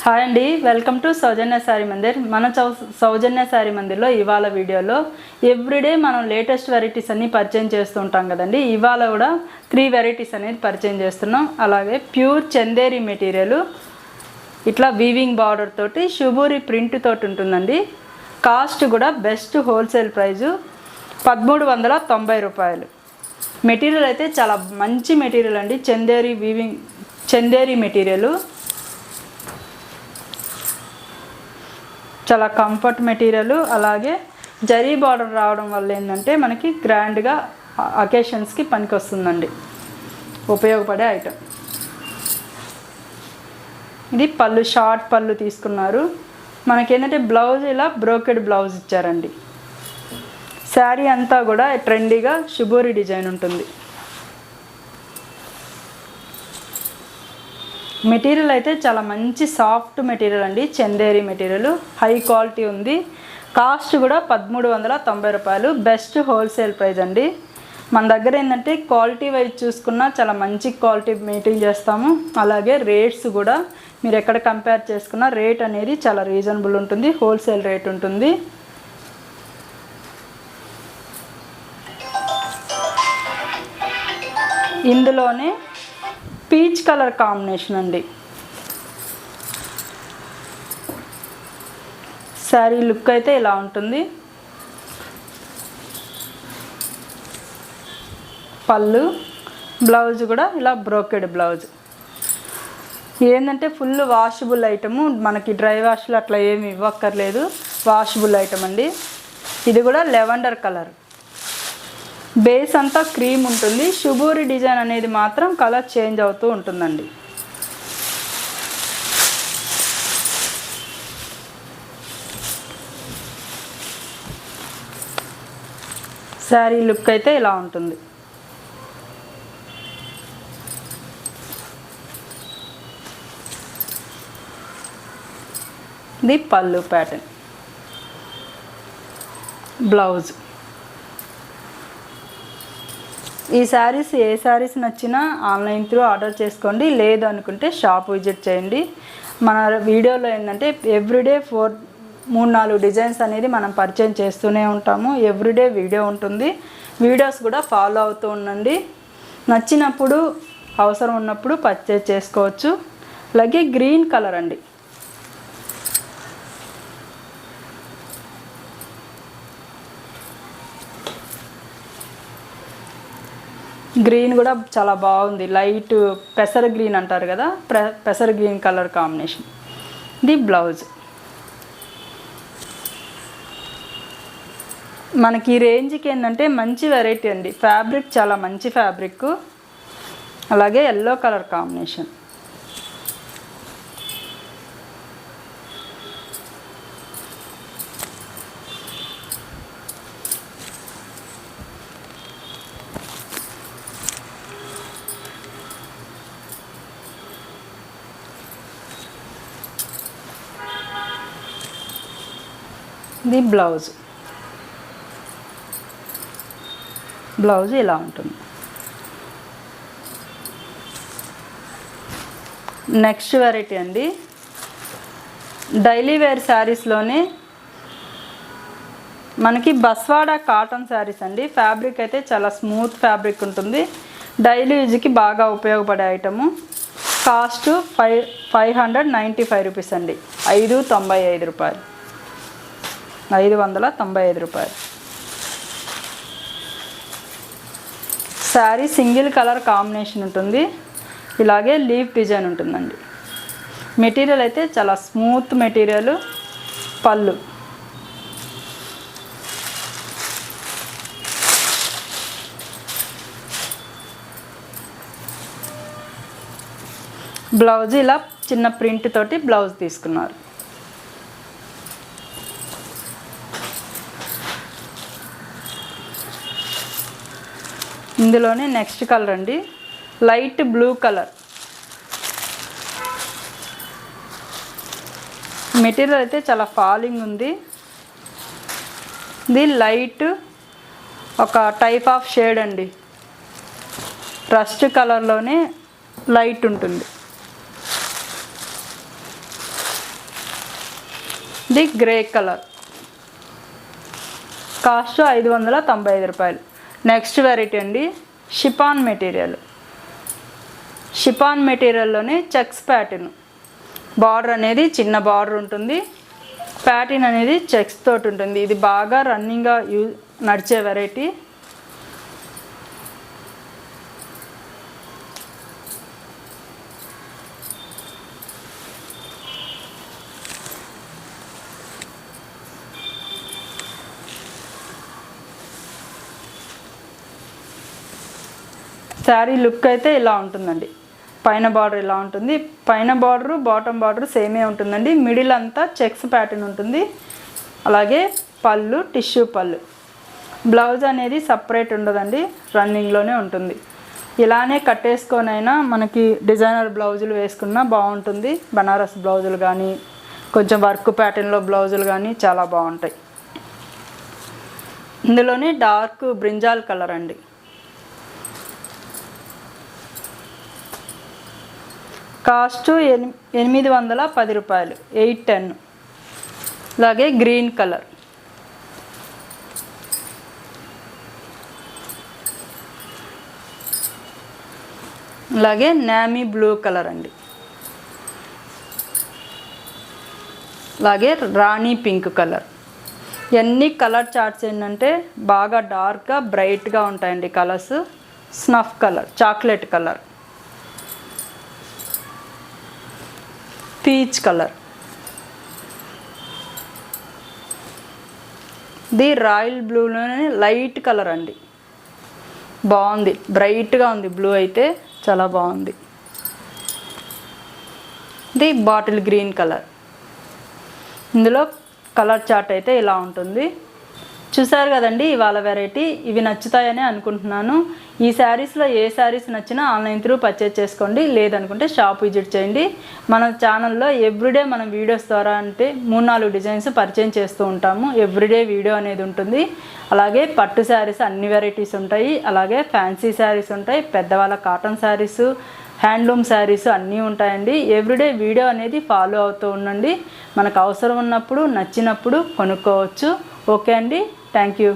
Hi అండి, welcome to సౌజన్య శారీ మందిర్. మన సౌజన్య శారీ మందిర్లో ఇవాళ వీడియోలో ఎవ్రీడే మనం లేటెస్ట్ వెరైటీస్ అన్నీ పరిచయం చేస్తూ ఉంటాం కదండి. ఇవాళ కూడా 3 వెరైటీస్ అనేది పరిచయం చేస్తున్నాం. అలాగే ప్యూర్ చందేరి మెటీరియల్, ఇట్లా వీవింగ్ బార్డర్ తోటి షుబూరి ప్రింట్ తోటి ఉంటుందండి. కాస్ట్ కూడా బెస్ట్ హోల్సేల్ ప్రైజు 1390 రూపాయలు. మెటీరియల్ అయితే చాలా మంచి మెటీరియల్ అండి. చందేరి మెటీరియల్ చాలా కంఫర్ట్ మెటీరియల్. అలాగే జరీ బార్డర్ రావడం వల్ల ఏంటంటే మనకి గ్రాండ్గా అకేషన్స్కి పనికి వస్తుందండి, ఉపయోగపడే ఐటమ్. ఇది పళ్ళు, షార్ట్ పళ్ళు తీసుకున్నారు. మనకేంటంటే బ్లౌజ్ ఇలా బ్రోకెడ్ బ్లౌజ్ ఇచ్చారండి. శారీ అంతా కూడా ట్రెండీగా షుబూరి డిజైన్ ఉంటుంది. మెటీరియల్ అయితే చాలా మంచి సాఫ్ట్ మెటీరియల్ అండి. చందేరి మెటీరియల్ హై క్వాలిటీ ఉంది. కాస్ట్ కూడా 1390 రూపాయలు. బెస్ట్ హోల్సేల్ ప్రైస్ అండి. మన దగ్గర ఏంటంటే క్వాలిటీ వైజ్ చూసుకున్నా చాలా మంచి క్వాలిటీ మెయింటైన్ చేస్తాము. అలాగే రేట్స్ కూడా మీరు ఎక్కడ కంపేర్ చేసుకున్నా రేట్ అనేది చాలా రీజనబుల్ ఉంటుంది, హోల్సేల్ రేట్ ఉంటుంది. ఇందులోనే పీచ్ కలర్ కాంబినేషన్ అండి. శారీ లుక్ అయితే ఇలా ఉంటుంది. పళ్ళు, బ్లౌజ్ కూడా ఇలా బ్రోకెడ్ బ్లౌజ్. ఏంటంటే ఫుల్ వాషబుల్ ఐటము, మనకి డ్రై వాష్లు అట్లా ఏమి ఇవ్వక్కర్లేదు, వాషబుల్ ఐటమ్ అండి. ఇది కూడా లెవెండర్ కలర్. బేస్ అంతా క్రీమ్ ఉంటుంది. షుబూరి డిజైన్ అనేది మాత్రం కలర్ చేంజ్ అవుతూ ఉంటుందండి. శారీ లుక్ అయితే ఇలా ఉంటుంది. ఇది పళ్ళు ప్యాటర్న్, బ్లౌజ్. ఈ శారీస్ ఏ శారీస్ నచ్చినా ఆన్లైన్ త్రూ ఆర్డర్ చేసుకోండి, లేదు అనుకుంటే షాప్ విజిట్ చేయండి. మన వీడియోలో ఏంటంటే ఎవ్రీడే 3-4 డిజైన్స్ అనేది మనం పరిచయం చేస్తూనే ఉంటాము. ఎవ్రీడే వీడియో ఉంటుంది. వీడియోస్ కూడా ఫాలో అవుతూ ఉండండి. నచ్చినప్పుడు అవసరం ఉన్నప్పుడు పర్చేజ్ చేసుకోవచ్చు. అలాగే గ్రీన్ కలర్ అండి. గ్రీన్ కూడా చాలా బాగుంది. లైట్ పెసర గ్రీన్ అంటారు కదా, పెసర గ్రీన్ కలర్ కాంబినేషన్. ఇది బ్లౌజ్. మనకి ఈ రేంజ్కి ఏంటంటే మంచి వెరైటీ అండి. ఫ్యాబ్రిక్ చాలా మంచి ఫ్యాబ్రిక్. అలాగే ఎల్లో కలర్ కాంబినేషన్. ఇది బ్లౌజ్. బ్లౌజ్ ఇలా ఉంటుంది. నెక్స్ట్ వెరైటీ అండి. డైలీ వేర్ శారీస్లోనే మనకి బస్వాడా కాటన్ శారీస్ అండి. ఫ్యాబ్రిక్ అయితే చాలా స్మూత్ ఫ్యాబ్రిక్ ఉంటుంది. డైలీ యూజ్కి బాగా ఉపయోగపడే ఐటము. కాస్ట్ 595 రూపీస్ అండి. 595 రూపాయలు. 595 రూపాయలు. శారీ సింగిల్ కలర్ కాంబినేషన్ ఉంటుంది. ఇలాగే లీఫ్ డిజైన్ ఉంటుందండి. మెటీరియల్ అయితే చాలా స్మూత్ మెటీరియల్. పళ్ళు, బ్లౌజ్ ఇలా చిన్న ప్రింట్ తోటి బ్లౌజ్ తీసుకున్నారు. ఇందులోనే నెక్స్ట్ కలర్ అండి, లైట్ బ్లూ కలర్. మెటీరియల్ అయితే చాలా ఫాలింగ్ ఉంది. ఇది లైట్ ఒక టైప్ ఆఫ్ షేడ్ అండి. రస్ట్ కలర్లోనే లైట్ ఉంటుంది. ఇది గ్రే కలర్, కాస్ట్ 595 రూపాయలు. నెక్స్ట్ వెరైటీ అండి షిఫాన్ మెటీరియల్. షిఫాన్ మెటీరియల్లోనే చెక్స్ ప్యాటర్న్, బార్డర్ అనేది చిన్న బార్డర్ ఉంటుంది, ప్యాటర్న్ అనేది చెక్స్ తోటి ఉంటుంది. ఇది బాగా రన్నింగ్గా నడిచే వెరైటీ. శారీ లుక్ అయితే ఇలా ఉంటుందండి. పైన బార్డర్ ఇలా ఉంటుంది, పైన బార్డరు బాటమ్ బార్డర్ సేమే ఉంటుందండి. మిడిల్ అంతా చెక్స్ ప్యాటర్న్ ఉంటుంది. అలాగే పళ్ళు టిష్యూ పళ్ళు. బ్లౌజ్ అనేది సపరేట్ ఉండదండి, రన్నింగ్లోనే ఉంటుంది. ఇలానే కట్టేసుకొనైనా మనకి డిజైనర్ బ్లౌజులు వేసుకున్నా బాగుంటుంది. బనారస్ బ్లౌజులు కానీ కొంచెం వర్క్ ప్యాటర్న్లో బ్లౌజులు కానీ చాలా బాగుంటాయి. ఇందులోనే డార్క్ బ్రింజాల్ కలర్ అండి. కాస్ట్ 810 రూపాయలు, 810. అలాగే గ్రీన్ కలర్, అలాగే నామీ బ్లూ కలర్ అండి. అలాగే రాణి పింక్ కలర్. ఇవన్నీ కలర్ చార్ట్స్ ఏంటంటే బాగా డార్క్గా బ్రైట్గా ఉంటాయండి colours. Snuff colour, chocolate colour, peach colour, ఇది రాయల్ బ్లూలోనే లైట్ కలర్ అండి. బాగుంది, బ్రైట్గా ఉంది బ్లూ అయితే చాలా బాగుంది. ఇది బాటిల్ గ్రీన్ కలర్. ఇందులో కలర్ చార్ట్ అయితే ఇలా ఉంటుంది. చూసారు కదండి ఇవాళ వెరైటీ. ఇవి నచ్చుతాయని అనుకుంటున్నాను. ఈ శారీస్లో ఏ శారీస్ నచ్చినా ఆన్లైన్ త్రూ పర్చేజ్ చేసుకోండి, లేదనుకుంటే షాప్ విజిట్ చేయండి. మన ఛానల్లో ఎవ్రీడే మనం వీడియోస్ ద్వారా అంటే 3-4 డిజైన్స్ పరిచయం చేస్తూ ఉంటాము. ఎవ్రీడే వీడియో అనేది ఉంటుంది. అలాగే పట్టు శారీస్ అన్ని వెరైటీస్ ఉంటాయి, అలాగే ఫ్యాన్సీ శారీస్ ఉంటాయి, పెద్దవాళ్ళ కాటన్ శారీస్, హ్యాండ్లూమ్ శారీస్ అన్నీ ఉంటాయండి. ఎవ్రీడే వీడియో అనేది ఫాలో అవుతూ ఉండండి. మనకు అవసరం ఉన్నప్పుడు నచ్చినప్పుడు కొనుక్కోవచ్చు. ఓకే అండి, థ్యాంక్ యూ.